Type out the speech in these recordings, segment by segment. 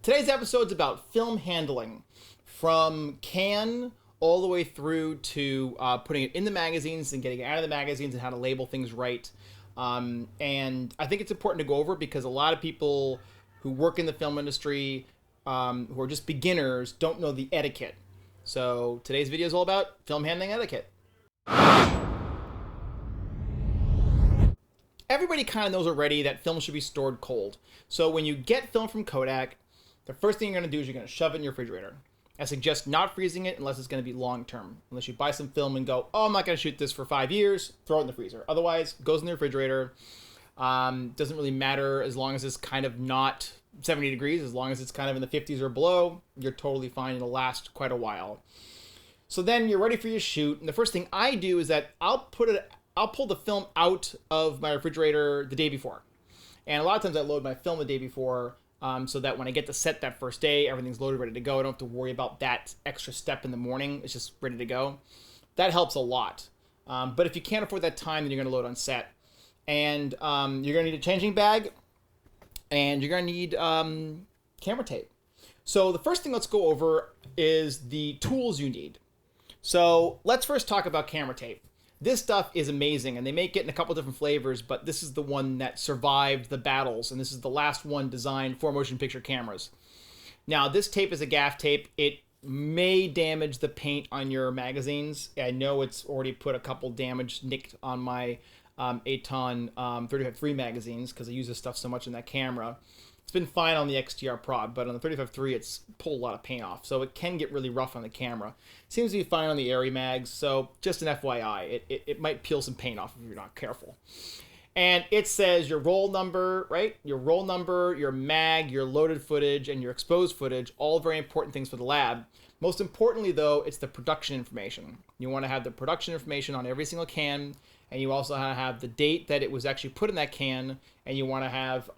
Today's episode's about film handling, from can all the way through to putting it in the magazines and getting it out of the magazines and how to label things right. And I think it's important to go over because a lot of people who work in the film industry, who are just beginners, don't know the etiquette. So today's video is all about film handling etiquette. Everybody kind of knows already that film should be stored cold. So when you get film from Kodak, the first thing you're going to do is you're going to shove it in your refrigerator. I suggest not freezing it unless it's going to be long term. Unless you buy some film and go, oh, I'm not going to shoot this for 5 years, throw it in the freezer. Otherwise, it goes in the refrigerator. Doesn't really matter as long as it's kind of not 70 degrees. As long as it's kind of in the 50s or below, you're totally fine. It'll last quite a while. So then you're ready for your shoot. And the first thing I do is that I'll pull the film out of my refrigerator the day before. And a lot of times I load my film the day before, so that when I get to set that first day, everything's loaded, ready to go. I don't have to worry about that extra step in the morning. It's just ready to go. That helps a lot. But if you can't afford that time, then you're going to load on set. And you're going to need a changing bag, and you're going to need camera tape. So the first thing let's go over is the tools you need. So let's first talk about camera tape. This stuff is amazing, and they make it in a couple different flavors, but this is the one that survived the battles, and this is the last one designed for motion picture cameras. Now, this tape is a gaff tape. It may damage the paint on your magazines. I know it's already put a couple damage nicked on my Aton 35-3 magazines because I use this stuff so much in that camera. It's been fine on the XTR Prod, but on the 35-3, it's pulled a lot of paint off, so it can get really rough on the camera. Seems to be fine on the Airy mags, so just an FYI, it might peel some paint off if you're not careful. And it says your roll number, right? Your roll number, your mag, your loaded footage, and your exposed footage, all very important things for the lab. Most importantly, though, it's the production information. You want to have the production information on every single can, and you also want to have the date that it was actually put in that can, and you want to have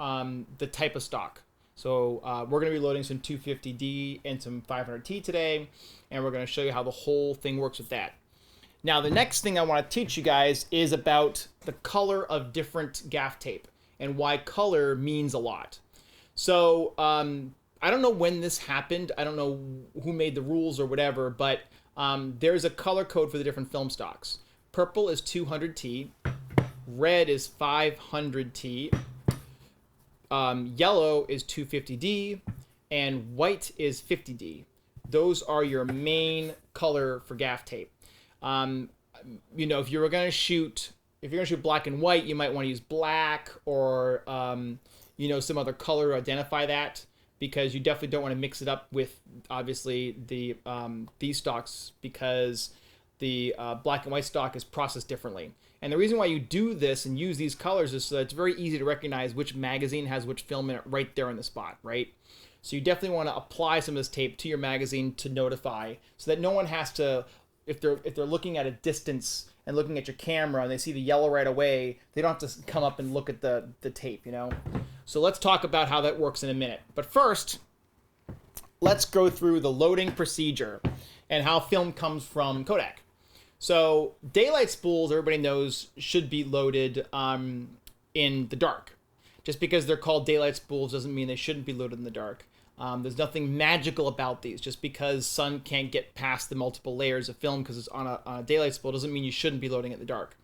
the type of stock. So we're going to be loading some 250D and some 500T today, and we're going to show you how the whole thing works with that. Now, the next thing I want to teach you guys is about the color of different gaff tape and why color means a lot. So I don't know when this happened. I don't know who made the rules or whatever, but there's a color code for the different film stocks. Purple is 200T, red is 500T, yellow is 250D, and white is 50D. Those are your main color for gaff tape. You know, if you're going to shoot black and white, you might want to use black or you know, some other color to identify that, because you definitely don't want to mix it up with obviously the these stocks, because the black and white stock is processed differently. And the reason why you do this and use these colors is so that it's very easy to recognize which magazine has which film in it right there in the spot, right? So you definitely want to apply some of this tape to your magazine to notify, so that no one has to, if they're looking at a distance and looking at your camera and they see the yellow right away, they don't have to come up and look at the tape, you know? So let's talk about how that works in a minute. But first, let's go through the loading procedure and how film comes from Kodak. So daylight spools, everybody knows, should be loaded in the dark. Just because they're called daylight spools doesn't mean they shouldn't be loaded in the dark. There's nothing magical about these. Just because sun can't get past the multiple layers of film because it's on a daylight spool doesn't mean you shouldn't be loading it in the dark.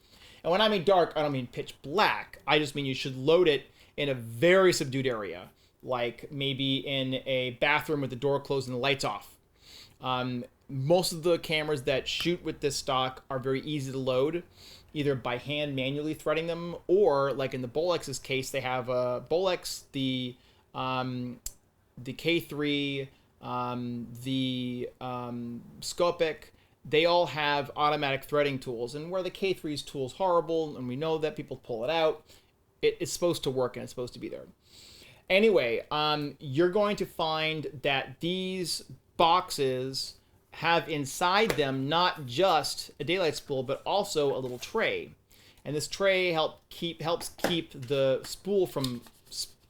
And when I mean dark, I don't mean pitch black. I just mean you should load it in a very subdued area, like maybe in a bathroom with the door closed and the lights off. Most of the cameras that shoot with this stock are very easy to load, either by hand manually threading them, or like in the Bolex's case, they have a Bolex, the K3, the Scopic. They all have automatic threading tools, and where the K3's tool is horrible, and we know that people pull it out, it's supposed to work and it's supposed to be there. Anyway, you're going to find that these boxes have inside them not just a daylight spool, but also a little tray. And this tray helps keep the spool from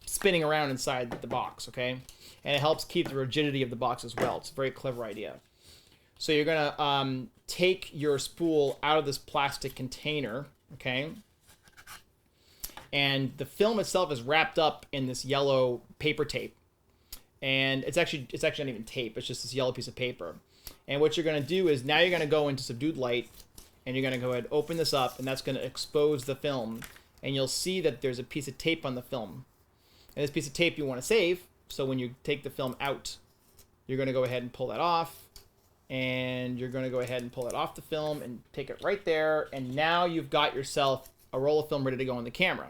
spinning around inside the box, okay? And it helps keep the rigidity of the box as well. It's a very clever idea. So you're gonna take your spool out of this plastic container, okay? And the film itself is wrapped up in this yellow paper tape. And it's actually not even tape. It's just this yellow piece of paper. And what you're going to do is now you're going to go into subdued light, and you're going to go ahead and open this up, and that's going to expose the film. And you'll see that there's a piece of tape on the film. And this piece of tape you want to save, so when you take the film out, you're going to go ahead and pull that off. And you're going to go ahead and pull it off the film and take it right there. And now you've got yourself a roll of film ready to go on the camera.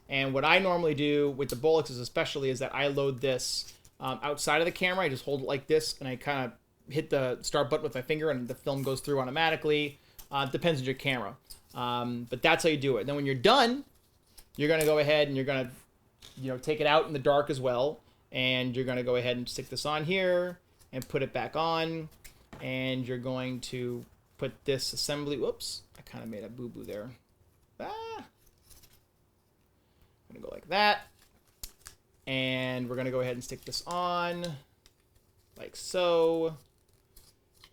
And what I normally do with the Bolixes especially is that I load this outside of the camera. I just hold it like this, and I kind of hit the start button with my finger, and the film goes through automatically. Depends on your camera. But that's how you do it. Then when you're done, you're going to go ahead and you're going to take it out in the dark as well. And you're going to go ahead and stick this on here and put it back on. And you're going to put this assembly. Whoops, I kind of made a boo-boo there. I'm going to go like that. And we're going to go ahead and stick this on like so.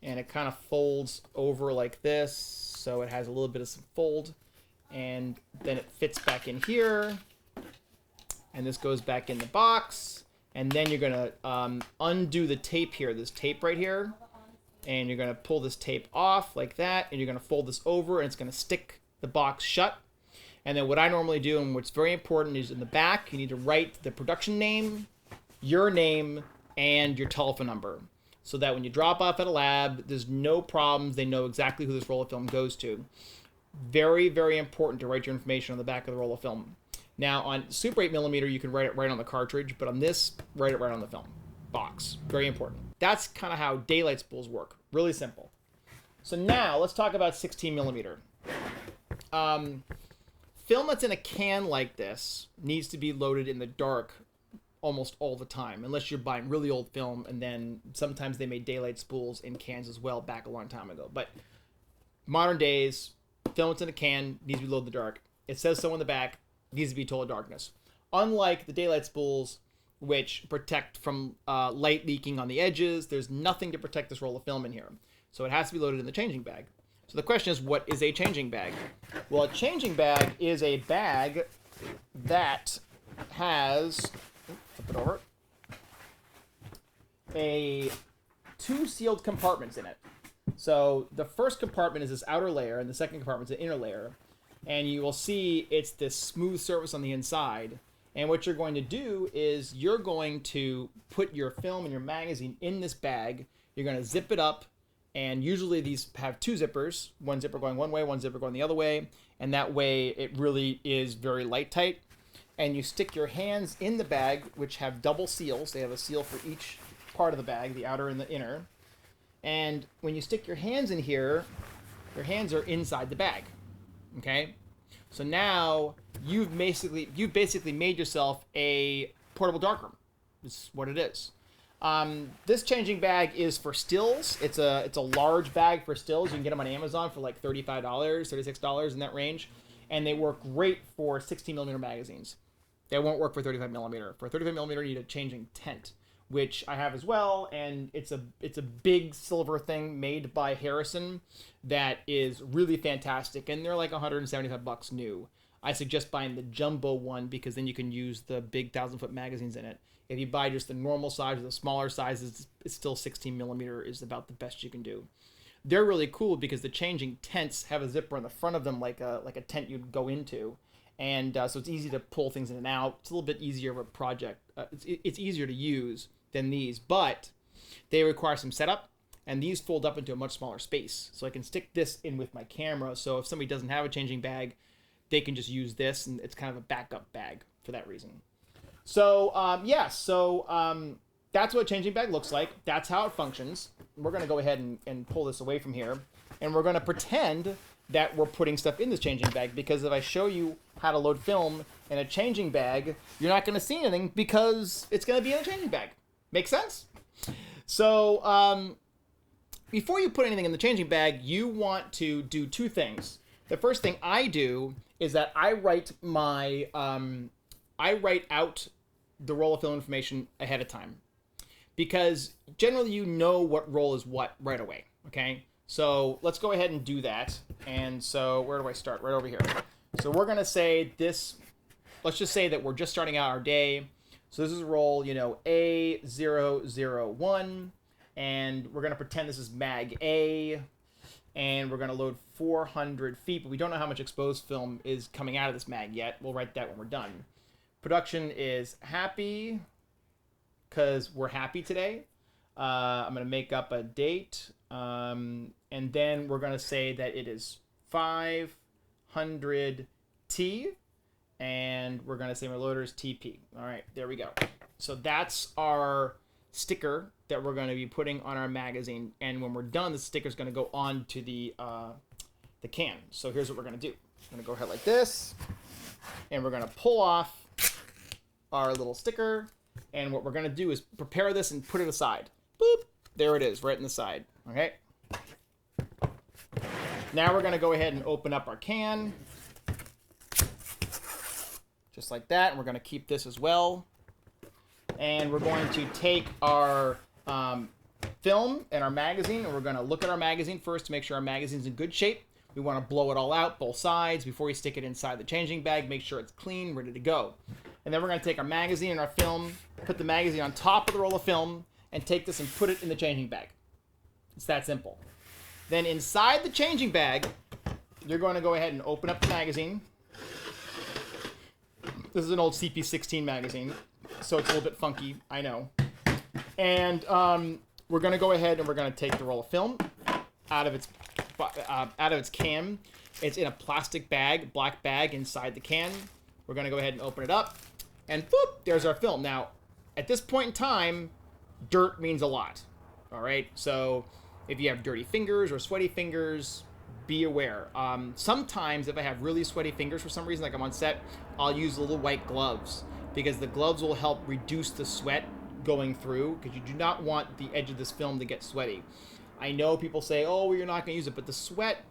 And it kind of folds over like this. So it has a little bit of some fold. And then it fits back in here. And this goes back in the box. And then you're going to undo the tape here. This tape right here. And you're going to pull this tape off like that. And you're going to fold this over. And it's going to stick the box shut. And then what I normally do, and what's very important, is in the back, you need to write the production name, your name, and your telephone number. So that when you drop off at a lab, there's no problems. They know exactly who this roll of film goes to. Very, very important to write your information on the back of the roll of film. Now, on Super 8mm, you can write it right on the cartridge, but on this, write it right on the film box. Very important. That's kind of how daylight spools work. Really simple. So now, let's talk about 16mm. Film that's in a can like this needs to be loaded in the dark almost all the time, unless you're buying really old film, and then sometimes they made daylight spools in cans as well back a long time ago. But modern days, film that's in a can needs to be loaded in the dark. It says so on the back, needs to be total darkness. Unlike the daylight spools, which protect from light leaking on the edges, there's nothing to protect this roll of film in here. So it has to be loaded in the changing bag. So the question is, what is a changing bag? Well, a changing bag is a bag that has, flip it over, two sealed compartments in it. So the first compartment is this outer layer, and the second compartment is the inner layer. And you will see it's this smooth surface on the inside. And what you're going to do is you're going to put your film and your magazine in this bag. You're going to zip it up. And usually these have two zippers, one zipper going one way, one zipper going the other way. And that way it really is very light tight. And you stick your hands in the bag, which have double seals. They have a seal for each part of the bag, the outer and the inner. And when you stick your hands in here, your hands are inside the bag. Okay? So now you've basically made yourself a portable darkroom. This is what it is. This changing bag is for stills. It's a large bag for stills. You can get them on Amazon for like $35, $36 in that range. And they work great for 16mm magazines. They won't work for 35mm. For 35mm, you need a changing tent, which I have as well. And it's a big silver thing made by Harrison that is really fantastic. And they're like $175 new. I suggest buying the jumbo one because then you can use the big 1,000-foot magazines in it. If you buy just the normal size or the smaller sizes, it's still 16mm is about the best you can do. They're really cool because the changing tents have a zipper on the front of them like a tent you'd go into. And so it's easy to pull things in and out. It's a little bit easier of a project. It's easier to use than these, but they require some setup. And these fold up into a much smaller space. So I can stick this in with my camera. So if somebody doesn't have a changing bag, they can just use this, and it's kind of a backup bag for that reason. So, that's what a changing bag looks like. That's how it functions. We're going to go ahead and pull this away from here. And we're going to pretend that we're putting stuff in this changing bag, because if I show you how to load film in a changing bag, you're not going to see anything because it's going to be in a changing bag. Make sense? So, before you put anything in the changing bag, you want to do two things. The first thing I do is that I write out the roll of film information ahead of time, because generally you know what roll is what right away. Okay, so let's go ahead and do that. And so where do I start? Right over here. So we're gonna say this. Let's just say that we're just starting out our day. So this is roll, you know, A001, and we're going to pretend this is mag A, and we're going to load 400 feet, but we don't know how much exposed film is coming out of this mag yet. We'll write that when we're done. Production is happy, because we're happy today. I'm going to make up a date, and then we're going to say that it is 500T, and we're going to say my loader is TP. All right, there we go. So that's our sticker that we're going to be putting on our magazine, and when we're done, the sticker is going to go on to the can. So here's what we're going to do. I'm going to go ahead like this, and we're going to pull off our little sticker, and what we're going to do is prepare this and put it aside. Boop, there it is, right in the side. Okay. Now we're going to go ahead and open up our can, just like that, and we're going to keep this as well. And we're going to take our film and our magazine, and we're going to look at our magazine first to make sure our magazine's in good shape. We want to blow it all out, both sides, before we stick it inside the changing bag. Make sure it's clean, ready to go. And then we're going to take our magazine and our film, put the magazine on top of the roll of film, and take this and put it in the changing bag. It's that simple. Then inside the changing bag, you're going to go ahead and open up the magazine. This is an old CP16 magazine, so it's a little bit funky, I know. And we're going to go ahead and we're going to take the roll of film out of its can. It's in a plastic bag, black bag inside the can. We're going to go ahead and open it up, and boop, there's our film. Now, at this point in time, dirt means a lot. All right, so if you have dirty fingers or sweaty fingers, be aware. Sometimes if I have really sweaty fingers for some reason, like I'm on set, I'll use little white gloves, because the gloves will help reduce the sweat going through, because you do not want the edge of this film to get sweaty. I know people say, oh, well, you're not going to use it, but the sweat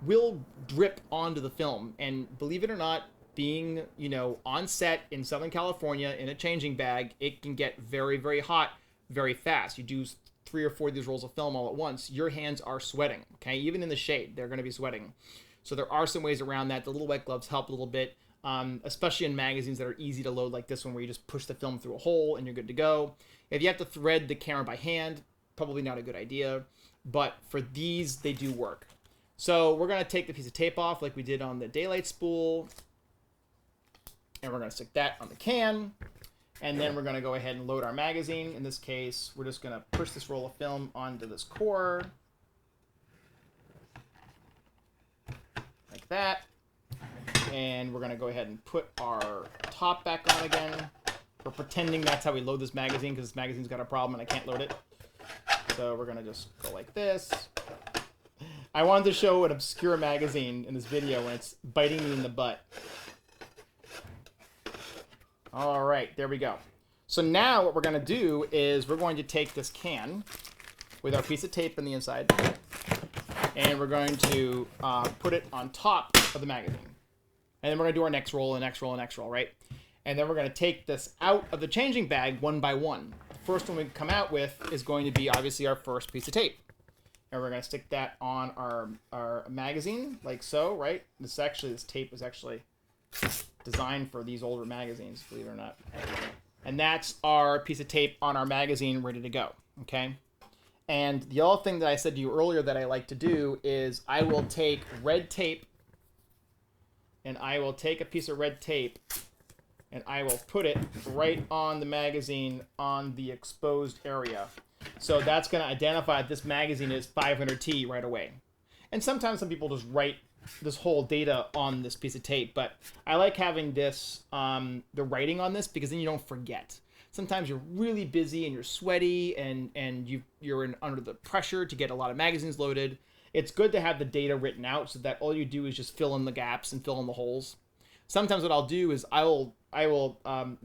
will drip onto the film. And believe it or not, being, you know, on set in Southern California in a changing bag, it can get very, very hot very fast. You do 3 or 4 of these rolls of film all at once, your hands are sweating, okay? Even in the shade, they're going to be sweating. So there are some ways around that. The little wet gloves help a little bit, especially in magazines that are easy to load like this one, where you just push the film through a hole and you're good to go. If you have to thread the camera by hand, probably not a good idea, but for these, they do work. So we're going to take the piece of tape off like we did on the daylight spool, and we're going to stick that on the can. And then we're going to go ahead and load our magazine. In this case, we're just going to push this roll of film onto this core. Like that. And we're going to go ahead and put our top back on again. We're pretending that's how we load this magazine, because this magazine's got a problem and I can't load it. So we're going to just go like this. I wanted to show an obscure magazine in this video when it's biting me in the butt. All right, there we go. So now what we're going to do is we're going to take this can with our piece of tape on the inside, and we're going to put it on top of the magazine. And then we're going to do our next roll and next roll and next roll, right? And then we're going to take this out of the changing bag one by one. The first one we come out with is going to be obviously our first piece of tape. And we're going to stick that on our magazine, like so, right? This tape is actually designed for these older magazines, believe it or not. And that's our piece of tape on our magazine ready to go, okay? And the other thing that I said to you earlier that I like to do is I will take red tape, and I will take a piece of red tape, and I will put it right on the magazine on the exposed area. So that's going to identify that this magazine is 500T right away. And sometimes some people just write this whole data on this piece of tape, but I like having this, the writing on this, because then you don't forget. Sometimes you're really busy and you're sweaty and you're under the pressure to get a lot of magazines loaded. It's good to have the data written out so that all you do is just fill in the gaps and fill in the holes. Sometimes what I'll do is I will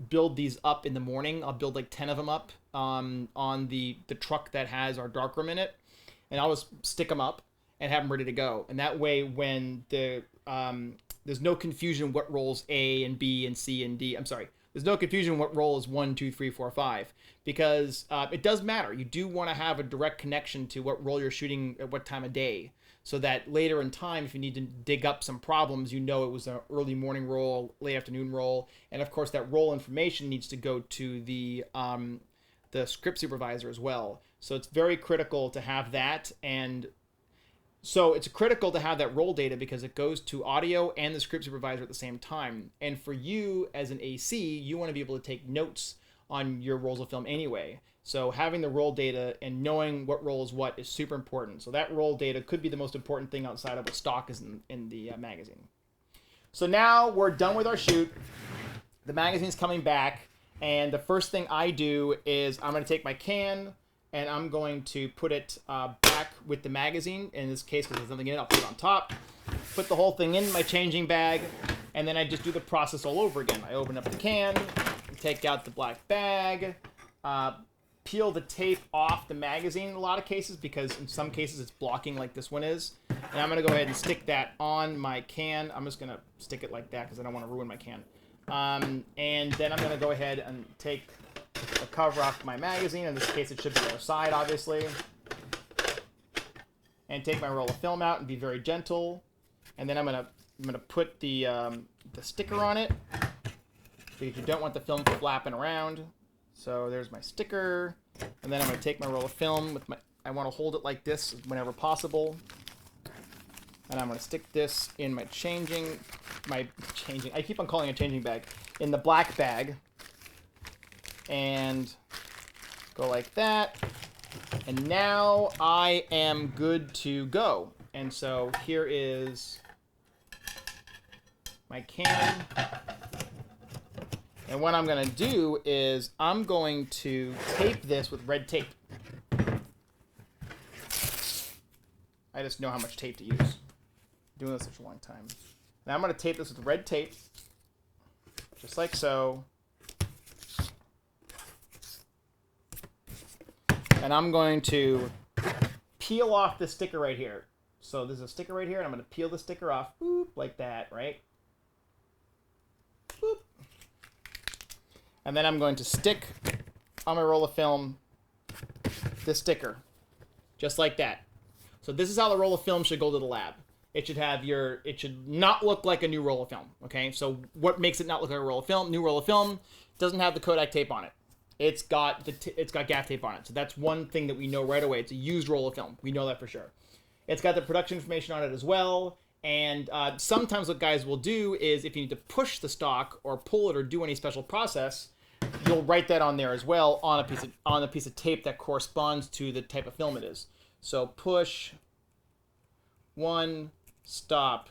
build these up in the morning. I'll build like 10 of them up on the truck that has our darkroom in it, and I'll just stick them up and have them ready to go. And that way, when there's no confusion what rolls A and B and C and D. I'm sorry. There's no confusion what roll is 1, 2, 3, 4, 5, because it does matter. You do want to have a direct connection to what roll you're shooting at what time of day. so that later in time, if you need to dig up some problems, you know it was an early morning roll, late afternoon roll, and of course that roll information needs to go to the script supervisor as well. So it's very critical to have that, and so it's critical to have that roll data because it goes to audio and the script supervisor at the same time. And for you as an AC, you want to be able to take notes on your rolls of film anyway. So having the roll data and knowing what roll is what is super important. So that roll data could be the most important thing outside of what stock is in the magazine. So now we're done with our shoot. The magazine's coming back, and the first thing I do is I'm going to take my can and I'm going to put it back with the magazine. In this case, because there's nothing in it, I'll put it on top. Put the whole thing in my changing bag, and then I just do the process all over again. I open up the can, take out the black bag, peel the tape off the magazine in a lot of cases, because in some cases it's blocking like this one is. And I'm going to go ahead and stick that on my can. I'm just going to stick it like that because I don't want to ruin my can. And then I'm going to go ahead and take the cover off my magazine. In this case, it should be the other side, obviously. And take my roll of film out and be very gentle. And then I'm gonna put the sticker on it because you don't want the film flapping around. So there's my sticker, and then I'm gonna take my roll of film with I want to hold it like this whenever possible. And I'm gonna stick this in my changing. I keep on calling it a changing bag. In the black bag. And go like that. And now I am good to go. And so here is my can. And what I'm going to do is I'm going to tape this with red tape. I just know how much tape to use. I'm doing this such a long time. Now I'm going to tape this with red tape. Just like so. And I'm going to peel off the sticker right here. So there's a sticker right here, and I'm going to peel the sticker off, boop, like that, right? Boop. And then I'm going to stick on my roll of film this sticker, just like that. So this is how the roll of film should go to the lab. It should not look like a new roll of film, okay? So what makes it not look like a roll of film? New roll of film doesn't have the Kodak tape on it. It's got gaff tape on it. So that's one thing that we know right away. It's a used roll of film. We know that for sure. It's got the production information on it as well. And sometimes what guys will do is if you need to push the stock or pull it or do any special process, you'll write that on there as well on a piece of tape that corresponds to the type of film it is. So push, one, stop,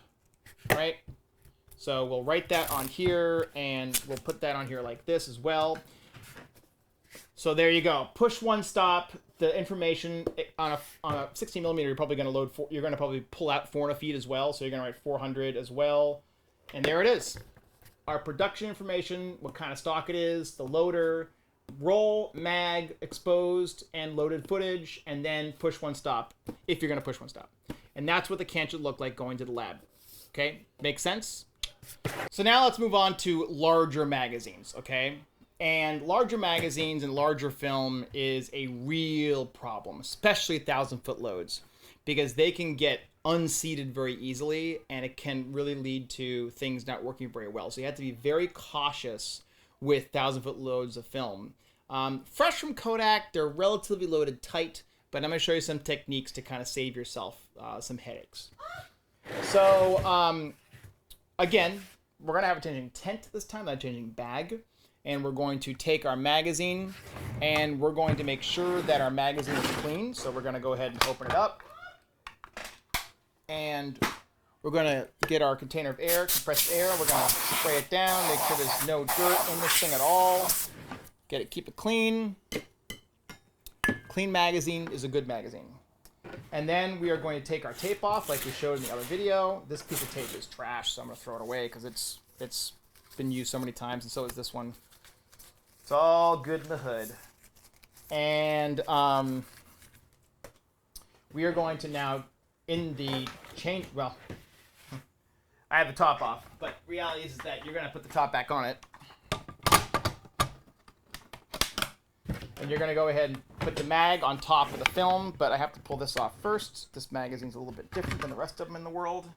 right? So we'll write that on here, and we'll put that on here like this as well. So there you go. Push one, stop. The information on a 16 millimeter, you're probably going to probably pull out 400 feet as well. So you're going to write 400 as well, and there it is. Our production information, what kind of stock it is, the loader, roll, mag, exposed, and loaded footage, and then push one stop if you're going to push one stop. And that's what the can should look like going to the lab. Okay, makes sense? So now let's move on to larger magazines, okay? And larger magazines and larger film is a real problem, especially 1,000-foot loads, because they can get unseated very easily, and it can really lead to things not working very well. So you have to be very cautious with 1,000-foot loads of film. Fresh from Kodak, they're relatively loaded tight, but I'm going to show you some techniques to kind of save yourself some headaches. So again, we're going to have a changing tent this time, not a changing bag. And we're going to take our magazine, and we're going to make sure that our magazine is clean. So we're going to go ahead and open it up. And we're going to get our container of air, compressed air. We're going to spray it down, make sure there's no dirt in this thing at all. Keep it clean. Clean magazine is a good magazine. And then we are going to take our tape off like we showed in the other video. This piece of tape is trash, so I'm going to throw it away because it's been used so many times, and so is this one. It's all good in the hood. And we are going to now, in the change, well, I have the top off, but reality is that you're going to put the top back on it. And you're going to go ahead and put the mag on top of the film, but I have to pull this off first. This magazine's a little bit different than the rest of them in the world.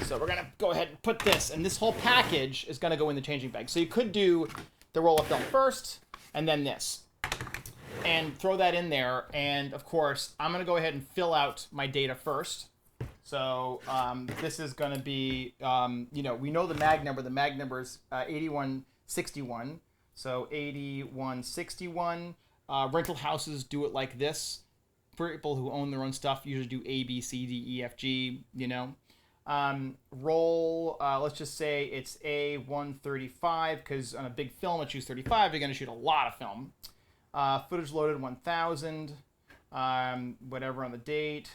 So we're going to go ahead and put this, and this whole package is going to go in the changing bag. So you could do the roll of film first, and then this. And throw that in there, and of course, I'm going to go ahead and fill out my data first. So this is going to be, you know, we know the mag number. The mag number is 8161. So 8161. Rental houses do it like this. People who own their own stuff usually do A, B, C, D, E, F, G, you know. Roll, let's just say it's A135, because on a big film at choose 35, you're going to shoot a lot of film. Footage loaded 1000, whatever on the date.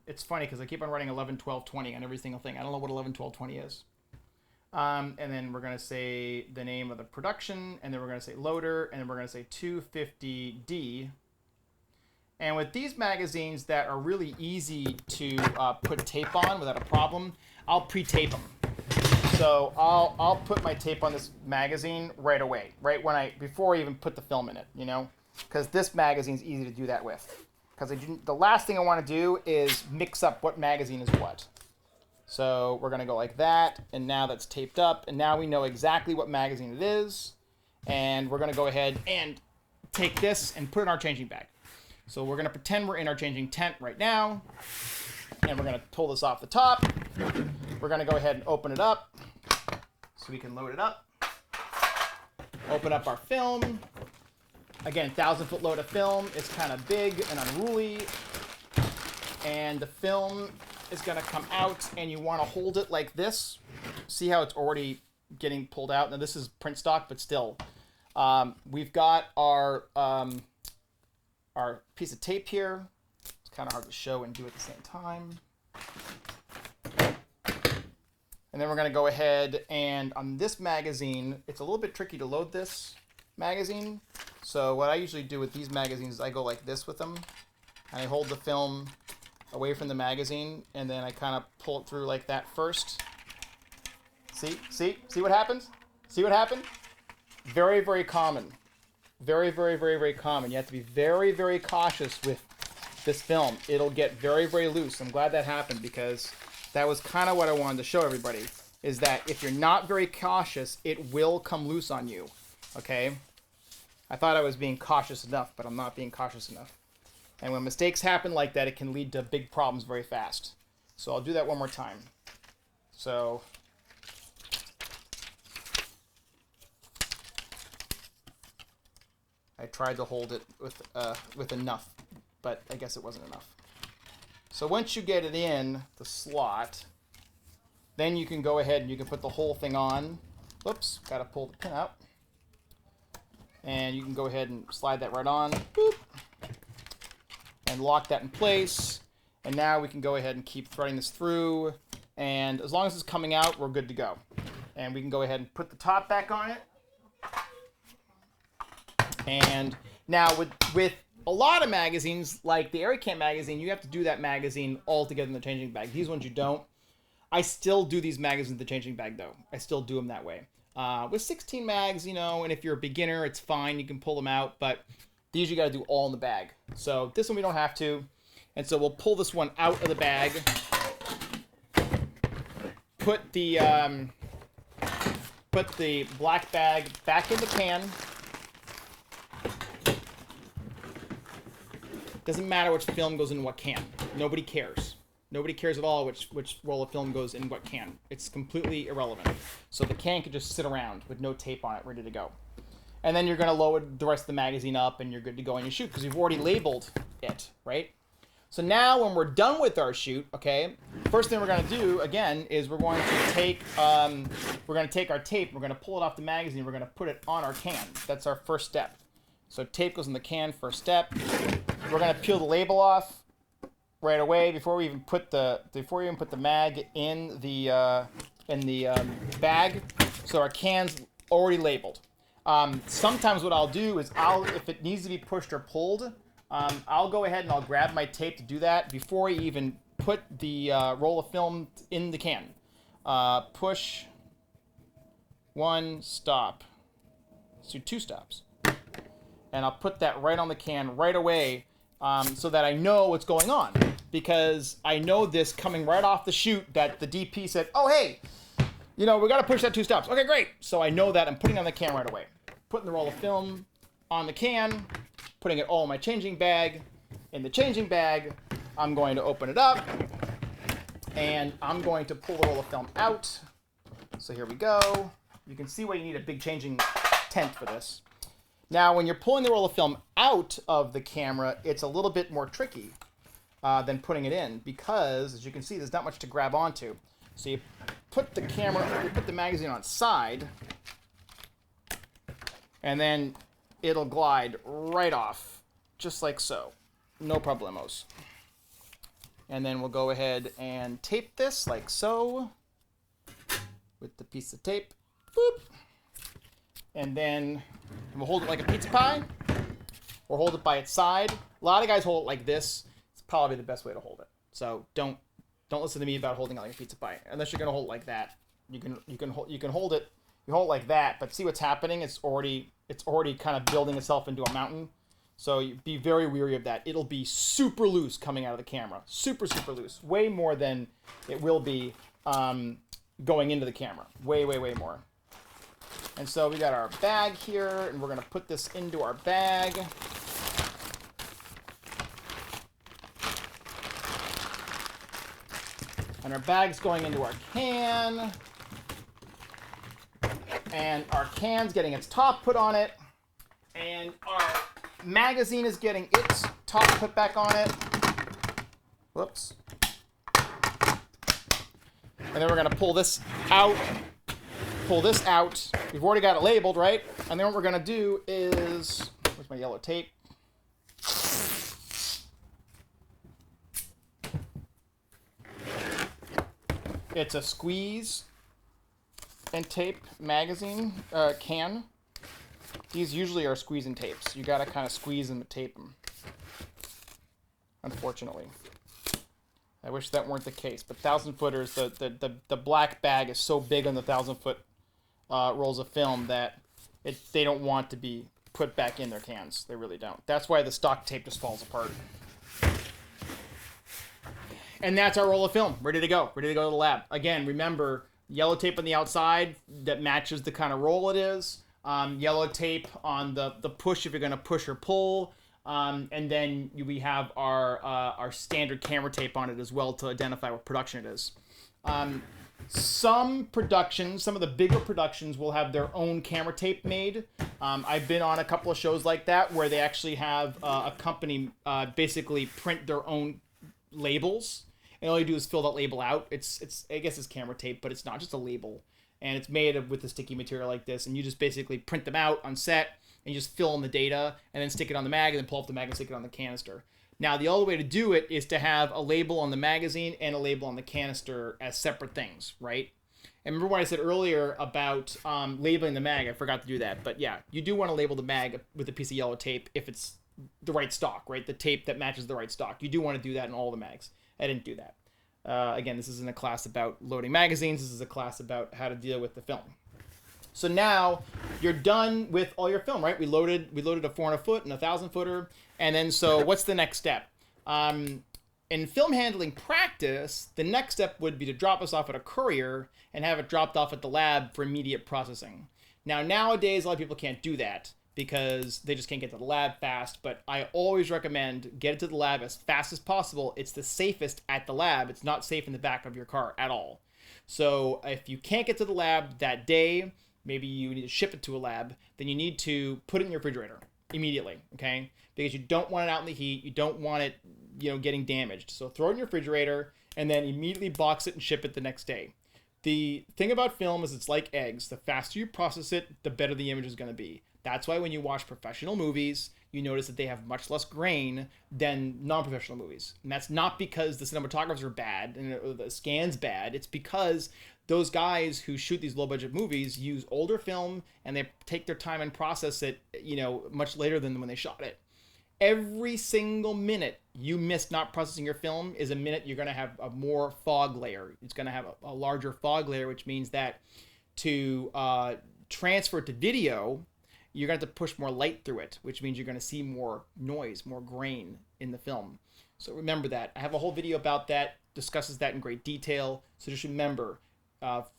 It's funny because I keep on writing 11, 12, 20 on every single thing. I don't know what 11, 12, 20 is. And then we're going to say the name of the production, and then we're going to say loader, and then we're going to say 250D. And with these magazines that are really easy to put tape on without a problem, I'll pre-tape them. So I'll put my tape on this magazine right away, before I even put the film in it, you know, because this magazine's easy to do that with. Because the last thing I want to do is mix up what magazine is what. So we're going to go like that, and now that's taped up, and now we know exactly what magazine it is, and we're going to go ahead and take this and put it in our changing bag. So we're going to pretend we're in our changing tent right now, and we're going to pull this off the top. We're going to go ahead and open it up so we can load it up. Open up our film. Again, 1,000-foot load of film. It's kind of big and unruly, and the film is going to come out, and you want to hold it like this. See how it's already getting pulled out? Now this is print stock, but still. We've got our piece of tape here. It's kind of hard to show and do at the same time. And then we're going to go ahead, and on this magazine, it's a little bit tricky to load this magazine. So what I usually do with these magazines is I go like this with them, and I hold the film away from the magazine, and then I kind of pull it through like that first. See what happens? See what happened? Very, very common. Very, very, very, very common. You have to be very, very cautious with this film. It'll get very, very loose. I'm glad that happened, because that was kind of what I wanted to show everybody, is that if you're not very cautious, it will come loose on you, okay? I thought I was being cautious enough, but I'm not being cautious enough. And when mistakes happen like that, it can lead to big problems very fast. So I'll do that one more time. So I tried to hold it with enough, but I guess it wasn't enough. So once you get it in the slot, then you can go ahead and you can put the whole thing on. Whoops, got to pull the pin out. And you can go ahead and slide that right on. Boop. And lock that in place. And now we can go ahead and keep threading this through. And as long as it's coming out, we're good to go. And we can go ahead and put the top back on it. And now with a lot of magazines, like the AirCam magazine, you have to do that magazine all together in the changing bag. These ones you don't. I still do these magazines in the changing bag, though. I still do them that way. With 16 mags, you know, and if you're a beginner, it's fine. You can pull them out, but these you got to do all in the bag. So this one we don't have to. And so we'll pull this one out of the bag. Put the black bag back in the can. Doesn't matter which film goes in what can. Nobody cares. Nobody cares at all which roll of film goes in what can. It's completely irrelevant. So the can could just sit around with no tape on it, ready to go. And then you're going to load the rest of the magazine up, and you're good to go on your shoot, because you've already labeled it, right? So now when we're done with our shoot, okay, first thing we're going to do, again, is we're going to take our tape, we're going to pull it off the magazine, we're going to put it on our can. That's our first step. So tape goes in the can, first step. We're going to peel the label off right away before we even put the mag in the bag. So our can's already labeled. Sometimes what I'll do is if it needs to be pushed or pulled, I'll go ahead and I'll grab my tape to do that before I even put the roll of film in the can. Push, one, stop. Let's do 2 stops. and I'll put that right on the can right away, so that I know what's going on, because I know this coming right off the chute that the DP said, oh, hey, we got to push that 2 stops. Okay, great. So I know that I'm putting it on the can right away. Putting the roll of film on the can, putting it all in my changing bag. In the changing bag, I'm going to open it up, and I'm going to pull the roll of film out. So here we go. You can see why you need a big changing tent for this. Now, when you're pulling the roll of film out of the camera, it's a little bit more tricky than putting it in, because, as you can see, there's not much to grab onto. So you put the magazine on its side, and then it'll glide right off, just like so. No problemos. And then we'll go ahead and tape this like so with the piece of tape. Boop. And then we'll hold it like a pizza pie, or hold it by its side. A lot of guys hold it like this. It's probably the best way to hold it. So don't listen to me about holding it like a pizza pie, unless you're gonna hold it like that. You can hold it like that, but see what's happening? It's already kind of building itself into a mountain. So you be very weary of that. It'll be super loose coming out of the camera. Super, super loose. Way more than it will be going into the camera. Way, way, way more. And so we got our bag here, and we're going to put this into our bag. And our bag's going into our can. And our can's getting its top put on it. And our magazine is getting its top put back on it. Whoops. And then we're going to pull this out. Pull this out. We've already got it labeled, right? And then what we're going to do is... Where's my yellow tape? It's a squeeze and tape magazine can. These usually are squeeze and tapes. You gotta kind of squeeze and tape them. Unfortunately. I wish that weren't the case. But 1,000-footers, the black bag is so big on the 1,000-foot rolls of film that they don't want to be put back in their cans. They really don't. That's why the stock tape just falls apart. And that's our roll of film. Ready to go. Ready to go to the lab. Again, remember, yellow tape on the outside that matches the kind of roll it is. Yellow tape on the push if you're going to push or pull. And then we have our standard camera tape on it as well to identify what production it is. Some productions, some of the bigger productions will have their own camera tape made. I've been on a couple of shows like that where they actually have a company basically print their own labels. And all you do is fill that label out. I guess it's camera tape, but it's not just a label. And it's made with a sticky material like this, and you just basically print them out on set, and you just fill in the data, and then stick it on the mag, and then pull up the mag and stick it on the canister. Now, the other way to do it is to have a label on the magazine and a label on the canister as separate things, right? And remember what I said earlier about labeling the mag? I forgot to do that. But yeah, you do want to label the mag with a piece of yellow tape if it's the right stock, right? The tape that matches the right stock. You do want to do that in all the mags. I didn't do that. Again, this isn't a class about loading magazines. This is a class about how to deal with the film. So now you're done with all your film, right? We loaded a 400-foot and a 1,000-footer. And then so what's the next step? In film handling practice, the next step would be to drop us off at a courier and have it dropped off at the lab for immediate processing. Now, nowadays, a lot of people can't do that because they just can't get to the lab fast. But I always recommend get it to the lab as fast as possible. It's the safest at the lab. It's not safe in the back of your car at all. So if you can't get to the lab that day, maybe you need to ship it to a lab, then you need to put it in your refrigerator immediately, okay? Because you don't want it out in the heat. You don't want it, getting damaged. So throw it in your refrigerator and then immediately box it and ship it the next day. The thing about film is it's like eggs. The faster you process it, the better the image is going to be. That's why when you watch professional movies, you notice that they have much less grain than non-professional movies. And that's not because the cinematographers are bad and the scan's bad. It's because those guys who shoot these low-budget movies use older film and they take their time and process it, much later than when they shot it. Every single minute you miss not processing your film is a minute you're going to have a more fog layer. It's going to have a larger fog layer, which means that to transfer to video, you're going to have to push more light through it, which means you're going to see more noise, more grain in the film. So remember that. I have a whole video about that, discusses that in great detail. So just remember,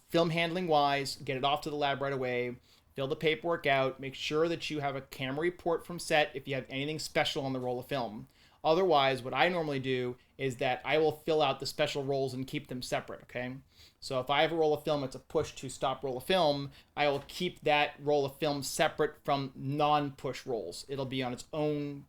film handling wise, get it off to the lab right away, fill the paperwork out, make sure that you have a camera report from set if you have anything special on the roll of film. Otherwise, what I normally do is that I will fill out the special rolls and keep them separate, okay? So if I have a roll of film, it's a push to stop roll of film, I will keep that roll of film separate from non-push rolls. It'll be on its own,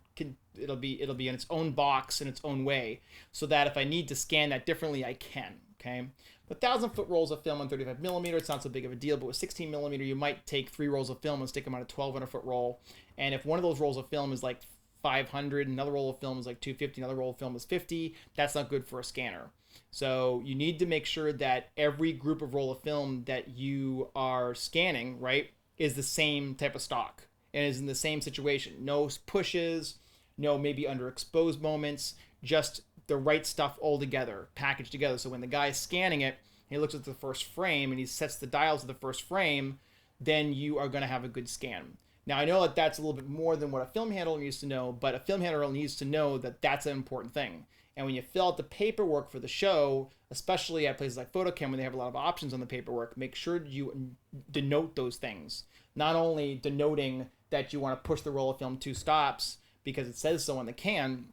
it'll be in its own box in its own way, so that if I need to scan that differently, I can, okay? But 1,000-foot rolls of film on 35 millimeter, it's not so big of a deal, but with 16 millimeter, you might take 3 rolls of film and stick them on a 1,200-foot roll. And if one of those rolls of film is like 500, another roll of film is like 250, another roll of film is 50, that's not good for a scanner. So you need to make sure that every group of roll of film that you are scanning, right, is the same type of stock and is in the same situation. No pushes, no maybe underexposed moments, just the right stuff all together, packaged together. So when the guy's scanning it, he looks at the first frame and he sets the dials of the first frame, then you are going to have a good scan. Now, I know that that's a little bit more than what a film handler needs to know, but a film handler needs to know that that's an important thing. And when you fill out the paperwork for the show, especially at places like Photocam where they have a lot of options on the paperwork, make sure you denote those things. Not only denoting that you want to push the roll of film 2 stops because it says so on the can,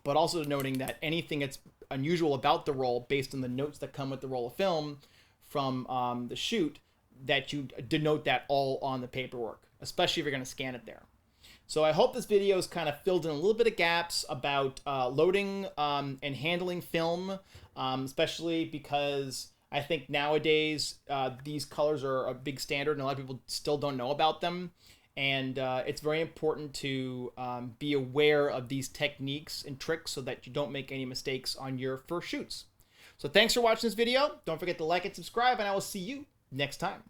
but also denoting that anything that's unusual about the roll based on the notes that come with the roll of film from the shoot, that you denote that all on the paperwork, especially if you're going to scan it there. So I hope this video has kind of filled in a little bit of gaps about loading and handling film, especially because I think nowadays these colors are a big standard and a lot of people still don't know about them. And it's very important to be aware of these techniques and tricks so that you don't make any mistakes on your first shoots. So thanks for watching this video. Don't forget to like and subscribe, and I will see you next time.